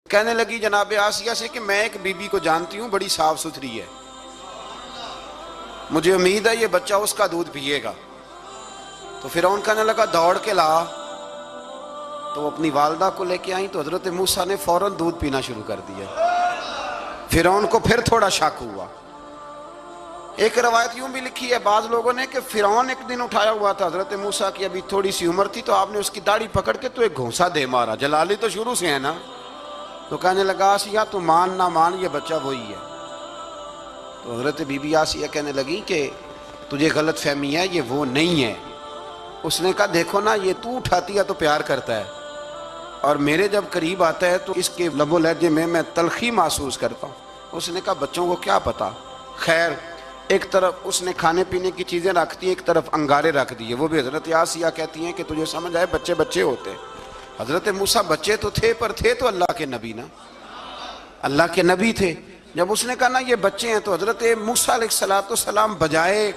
कहने लगी जनाब आसिया से कि मैं एक बीबी को जानती हूँ, बड़ी साफ सुथरी है, मुझे उम्मीद है ये बच्चा उसका दूध पिएगा। तो फिरौन कहने लगा दौड़ के ला। तो वो अपनी वालदा को लेके आई तो हजरत मूसा ने फौरन दूध पीना शुरू कर दिया। फिरौन को फिर थोड़ा शक हुआ। एक रवायत यूं भी लिखी है बाज लोगों ने कि फिरौन एक दिन उठाया हुआ था हजरत मूसा की अभी थोड़ी सी उम्र थी, तो आपने उसकी दाढ़ी पकड़ के तो एक घोंसा दे मारा। जलाली तो शुरू से है ना। तो कहने लगा आसिया तू मान ना मान ये बच्चा वही है। तो हजरत बीबी आसिया कहने लगी कि तुझे गलत फहमी है, ये वो नहीं है। उसने कहा देखो ना, ये तू उठाती है तो प्यार करता है और मेरे जब करीब आता है तो इसके लबो लहजे में मैं तलखी महसूस करता हूँ। उसने कहा बच्चों को क्या पता। खैर एक तरफ उसने खाने पीने की चीज़ें रख दी, एक तरफ अंगारे रख दिए। वो भी हजरत आसिया कहती हैं कि तुझे समझ आए बच्चे बच्चे होते हैं। हजरत मूसा बच्चे तो थे पर थे तो अल्लाह के नबी ना, अल्लाह के नबी थे। जब उसने कहा ना ये बच्चे हैं तो हजरत मूसा अलैहिस्सलाम बजाए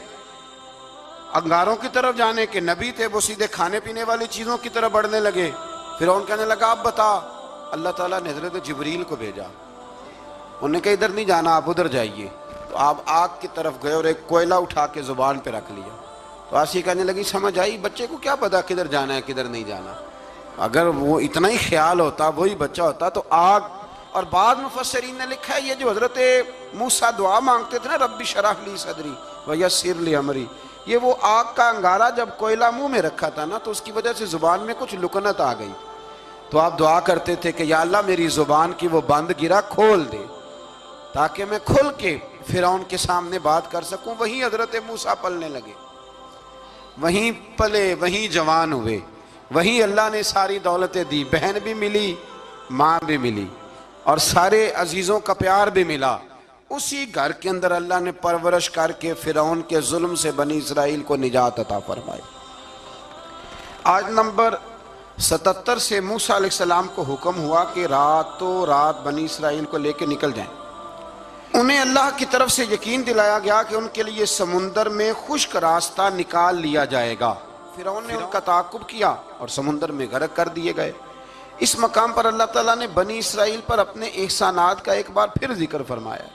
अंगारों की तरफ जाने के नबी थे, वो सीधे खाने पीने वाली चीज़ों की तरफ बढ़ने लगे। फिर उन कहने लगा आप बता। अल्लाह ताला ने हजरत जिब्रील को भेजा। उन्होंने कहा इधर नहीं जाना, आप उधर जाइए। तो आप आग की तरफ गए और एक कोयला उठा के जुबान पे रख लिया। तो आसिया कहने लगी समझ आई, बच्चे को क्या पता किधर जाना है किधर नहीं जाना। अगर वो इतना ही ख्याल होता, वही बच्चा होता तो आग। और बाद मुफस्सिरीन ने लिखा है ये जो हजरत मूसा दुआ मांगते थे ना, रब्बी शरह ली सदरी व यस्सिर ली अमरी, ये वो आग का अंगारा जब कोयला मुंह में रखा था ना तो उसकी वजह से जुबान में कुछ लुकनत आ गई। तो आप दुआ करते थे कि या अल्लाह मेरी जुबान की वो बंद गिरा खोल दे ताकि मैं खुल के फिरौन के सामने बात कर सकूं। वहीं हजरत मूसा पलने लगे, वहीं पले, वहीं जवान हुए, वहीं अल्लाह ने सारी दौलतें दी। बहन भी मिली, माँ भी मिली और सारे अजीज़ों का प्यार भी मिला। उसी घर के अंदर अल्लाह ने परवरिश करके फिरौन के जुल्म से बनी इसराइल को निजात अता फरमाई। आज नंबर 77 से मूसा अलैहिस्सलाम को हुक्म हुआ कि रातों रात बनी इसराइल को लेके निकल जाएं। उन्हें अल्लाह की तरफ से यकीन दिलाया गया कि उनके लिए समुंदर में खुश्क रास्ता निकाल लिया जाएगा। फिरौन ने उनका ताकुब किया और समुंदर में गर्क कर दिए गए। इस मकाम पर अल्लाह ताला ने बनी इसराइल पर अपने एहसानात का एक बार फिर जिक्र फरमाया।